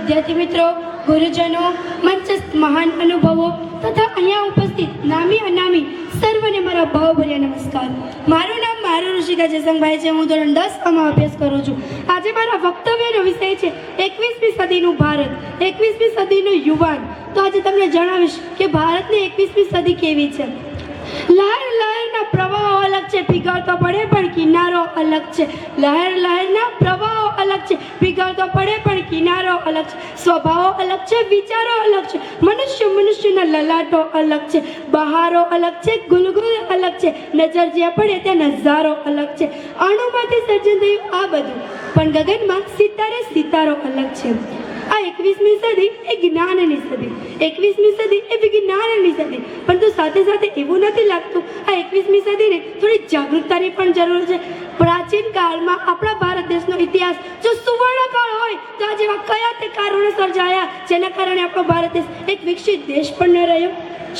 વિદ્યાર્થી મિત્રો, ગુરુજનો, મંચસ્થ મહાન અનુભવો તથા અહીંયા ઉપસ્થિત નામી અનામી સર્વને મારા ભાવભર્યા નમસ્કાર. મારું નામ ઋષિકા જયસંગભાઈ છે. હું ધોરણ 10 માં અભ્યાસ કરું છું. આજે મારા વક્તવ્યનો વિષય છે 21મી સદીનું ભારત, 21મી સદીનો યુવાન. તો આજે તમને જણાવીશ કે ભારતની 21મી સદી કેવી છે. લહેર લહેરના પ્રવાહો અલગ છે, પીગળતો પડે પણ કિનારો અલગ છે. લહેર લહેરના પ્રવાહો અલગ છે, પીગળતો પડે પણ કિનારો અલગ છે. સ્વભાવો અલગ છે, વિચારો અલગ છે. મનુષ્યના લલાટો અલગ છે, બહારો અલગ છે, ગુલગુલ અલગ છે. નજર જ્યાં પડે ત્યાં નજારો અલગ છે. અણુમાંથી સર્જન થયું આ બધું, પણ ગગનમાં સિતારો અલગ છે. આ 21મી સદી એ જ્ઞાનની સદી, 21મી સદી એ વિજ્ઞાનની સદી. પરંતુ સાથે સાથે એવું નથી લાગતું આ 21મી સદીને થોડી જાગૃતતાની પણ જરૂર છે. પ્રાચીન કાળમાં આપણા ભારત દેશનો ઇતિહાસ જો સુવર્ણ કાળ હોય તો આ જેવા કયા તે કારણો સર્જાયા જેના કારણે આપણો ભારત દેશ એક વિકસિત દેશ પણ ન રહ્યો?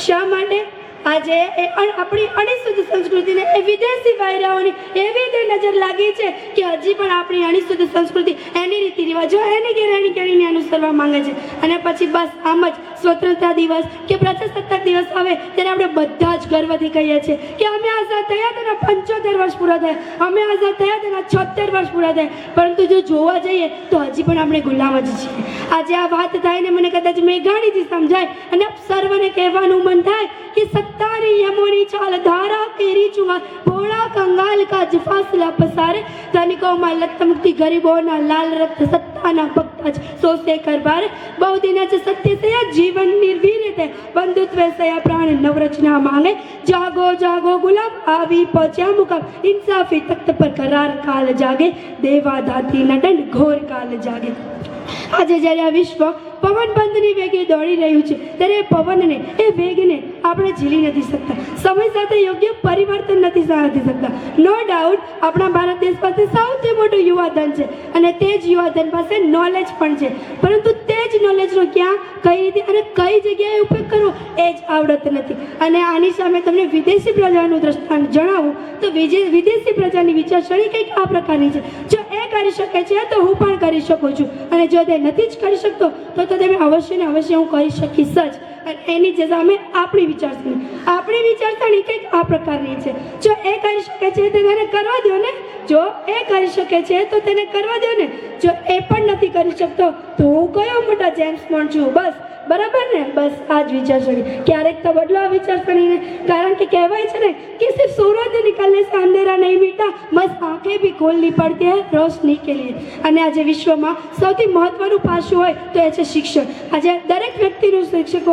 શા માટે? આજે આપણી અણીશુદ્ધ સંસ્કૃતિને એ વિદેશી વાયરાઓની એવી રીતે નજર લાગી છે કે હજી પણ આપણી અણીશુદ્ધ સંસ્કૃતિ, એની રીતિ રિવાજો, એની કેળીને અનુસરવા માંગે છે. અને પછી બસ આમ જ સ્વતંત્રતા દિવસ કે પ્રજાસત્તાક દિવસ આવે ત્યારે આપણે બધા જ ગર્વથી કહીએ છીએ કે અમે આઝાદ થયા તેના 75 વર્ષ પૂરા થયા, અમે આઝાદ થયા તેના 76 વર્ષ પૂરા થયા. પરંતુ જો જોવા જઈએ તો હજી પણ આપણે ગુલામ જ છીએ. આજે આ વાત થાય ને મને કદાચ મેઘાણીથી સમજાય અને સર્વને કહેવાનું મન થાય કે સત્તારી યમોની ચાલ ધારા કેરી ચુંગા ભોળા કંગાલ કા જ ફાસલા પસારે. ધનિકોમાં લતમુક્તિ, ગરીબોના લાલ રત્ન, સત્તાના ભક્ત જ સોસે કરબાર. બહુદિન જ સત્ય સયા જીવન નિર્વીર તે બંધુત્વ સયા પ્રાણ નવરચના માંગે. જાગો જાગો ગુલામ આવી પહોંચ્યા મુકામ, ઇન્સાફી તખ્ત પર કરાર કાલ જાગે, દેવા દાતીના દંડ ઘોર કાલ જાગે. આજે જ્યારે આ વિશ્વ પવન બંધની વેગે દોડી રહ્યું છે ત્યારે પવનને, એ વેગને આપણે ઝીલી નથી શકતા. સમય સાથે યોગ્ય પરિવર્તન નથી સાધી શકતા. નો ડાઉટ આપણા ભારત દેશ પાસે સૌથી મોટું યુવાધન છે અને તે જ યુવાધન પાસે નોલેજ પણ છે. પરંતુ તે જ નોલેજનો ક્યાં, કઈ રીતે અને કઈ જગ્યાએ ઉપયોગ કરવો એ જ આવડત નથી. અને આની સામે તમને વિદેશી પ્રજાનું દ્રષ્ટાંત જણાવું તો વિદેશી પ્રજાની વિચારસરણી કંઈક આ પ્રકારની છે. જો એ કરી શકે છે તો હું પણ કરી શકું છું, અને જો તે નથી જ કરી શકતો તો તમે અવશ્ય ને અવશ્ય હું કરી શકીશ જ. અને એની જ સામે આપણી વિચારસરણી કંઈક આ પ્રકારની છે. જો એ કરી શકે છે તો તેને કરવા દો ને, જો એ કરી શકે છે તો તેને કરવા દો ને. જો એ પણ નથી કરી શકતો તો હું કયો મોટા જેમ્સ બોન્ડ છું? બસ બરાબર ને? બસ આ જ વિચારસરણી. ક્યારેક તો બદલો આ વિચારસરણીને, કારણ કે કહેવાય છે ને કે સિર્ફ સૂરજ નિકલને સે અંધેરા નહીં મિટતા, બસ આંખેं भी खोलनी पड़ती है रोशनी के लिए. અને આજે વિશ્વમાં સૌથી મહત્વનું પાસું હોય તો એ છે શિક્ષણ. આજે દરેક વ્યક્તિનું શિક્ષક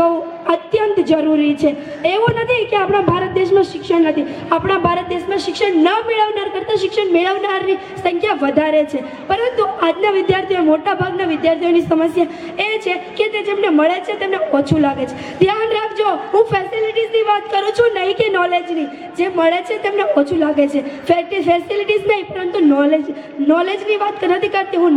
હોવું અત્યંત જરૂરી છે. એવું નથી કે આપણા ભારત દેશમાં શિક્ષણ નથી. આપણા ભારત દેશમાં શિક્ષણ ન મેળવનાર કરતાં શિક્ષણ મેળવનારની સંખ્યા વધારે છે. પરંતુ આજના વિદ્યાર્થીઓ, મોટા ભાગના વિદ્યાર્થીઓની સમસ્યા એ છે કે તે જેમને મળે છે તેમને ઓછું લાગે છે. ધ્યાન રાખજો, હું ફેસિલિટીઝની વાત કરું છું, નહીં કે નોલેજની. જે મળે છે તેમને ઓછું લાગે છે. ફેસિલિટીઝ નહીં પરંતુ નોલેજની વાત નથી કરતી, હું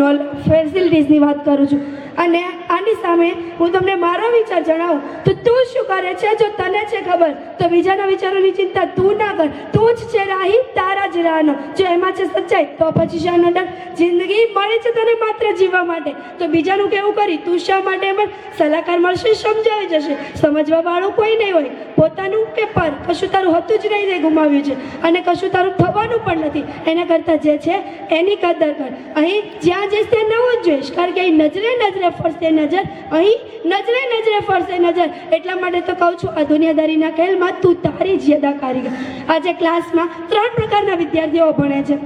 ફેસિલિટીઝની વાત કરું છું. અને આની સામે હું તમને મારો વિચાર જણાવું તો તું શું કરે છે જો તને છે ખબર, તો બીજાના વિચારોની ચિંતા તું ના કર. તું જ છે રાહી, તારા જ રાહનો. જો એમાં છે સચ્ચાઈ તો પછી શાનો ડર? જિંદગી મળી છે તને માત્ર જીવવા માટે, તો બીજાનું કેવું કરી તું શા માટે? એમ સલાહકાર મળશે, સમજાવી જશે. સમજવા વાળું કોઈ નહીં હોય. પોતાનું કે પર કશું તારું હતું જ નહીં, તે ગુમાવ્યું છે અને કશું તારું થવાનું પણ નથી. એના કરતાં જે છે એની કદર કર. અહીં જ્યાં જઈશ ત્યાં નવું જ જોઈશ, કારણ કે અહીં નજરે ફરશે નજર, અહીં નજરે ફરશે નજર. એટલા માટે તો કહું છું, આ દુનિયાદારીના ખેલમાં તું તારી જ અદાકારી કર. આજે ક્લાસમાં 3 પ્રકારના વિદ્યાર્થીઓ ભણે છે.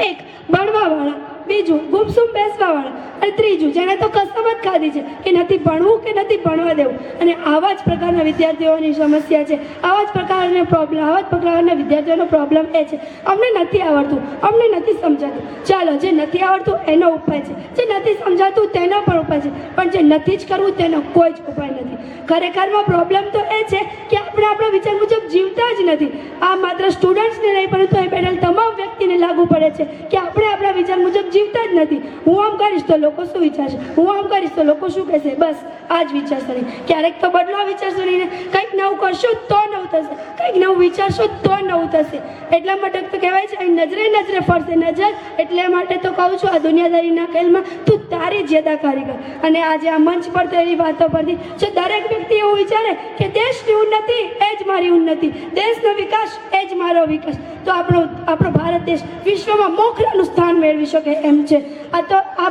એક ભણવાવાળા, બીજું ગુમસુમ બેસવાવાળા, અને ત્રીજું જેણે તો કસમ જ ખાધી છે કે નથી ભણવું કે નથી ભણવા દેવું. અને આવા જ પ્રકારના વિદ્યાર્થીઓની સમસ્યા છે. આવા જ પ્રકારના વિદ્યાર્થીઓનો પ્રોબ્લેમ એ છે, અમને નથી આવડતું, અમને નથી સમજાતું. ચાલો, જે નથી આવડતું એનો ઉપાય છે, જે નથી સમજાતું તેનો પણ ઉપાય છે, પણ જે નથી જ કરવું તેનો કોઈ જ ઉપાય નથી. ખરેખરમાં પ્રોબ્લેમ તો એ છે કે આપણે આપણા વિચાર મુજબ જીવતા જ નથી. આ માત્ર સ્ટુડન્ટ્સને નહીં પરંતુ અહીં બેઠેલ તમામ વ્યક્તિને લાગુ પડે છે કે આપણે આપણા વિચાર મુજબ જીવતા જ નથી. હું આમ કરીશ તો લોકો શું વિચારશે, હું આમ કરીશ તો લોકો શું કહેશે, બસ આ જ વિચારસરણી. ક્યારેક તો બદલો આ વિચારસરણીને, કંઈક નવું કરશો તો નવું થશે, કંઈક નવું વિચારશો તો નવું થશે. એટલા માટે તો કહેવાય છે અહીં નજરે નજરે ફરશે નજર. એટલે માટે તો કહું છું, આ દુનિયાદારીના ખેલમાં તું તારી જ અદા કારીગર. અને આજે આ મંચ પર તો એવી વાતો પરથી જો દરેક વ્યક્તિ એવું વિચારે કે દેશની ઉન્નતિ એ જ મારી ઉન્નતિ, દેશનો વિકાસ એ જ મારો વિકાસ, તો આપણો ભારત દેશ વિશ્વમાં મોખરાનું સ્થાન મેળવી શકે એમ છે. આ તો એ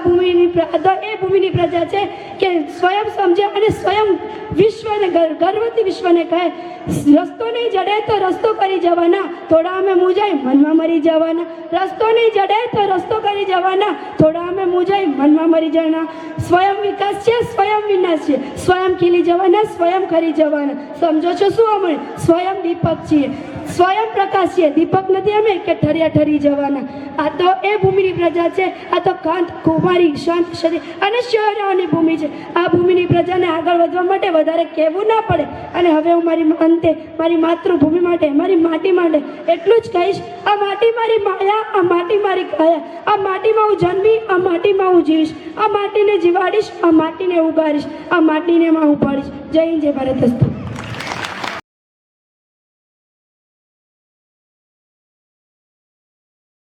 ભૂમિની પ્રજા છે કે સ્વયં સમજે અને સ્વયં વિશ્વને ગર્વથી વિશ્વને કહે, રસ્તો નહીં જડે તો રસ્તો કરી જવાના, થોડા અમે મૂંઝાઈ મનમાં મરી જવાના. રસ્તો નહીં જડે તો રસ્તો કરી જવાના, થોડા અમે મૂંઝાઈ મનમાં મરી જવાના. સ્વયં વિકાસ છે, સ્વયં વિનાશ છે, સ્વયં ખીલી જવાના, સ્વયં ખરી જવાના. સમજો છો શું અમે સ્વયં દીપક છીએ, સ્વયં પ્રકાશ છીએ, દીપક નથી અમે કે ઠર્યા ઠરી જવાના. આ તો એ ભૂમિની પ્રજા છે. આ તો કાંત કુમારી શાંત શરીર અને શહેરોની ભૂમિ છે. આ ભૂમિની પ્રજાને આગળ વધવા માટે વધારે કહેવું ના પડે. અને હવે હું મારી માતૃભૂમિ માટે, મારી માટી માટે એટલું જ કહીશ, આ માટી મારી માયા, આ માટી મારી કાયા, આ માટીમાં હું જન્મી, આ માટીમાં હું જીવીશ, આ માટીને જીવાડીશ, આ માટીને ઉગાડીશ, આ માટીને હું પાડીશ. જય હિન્દ, જય ભારત.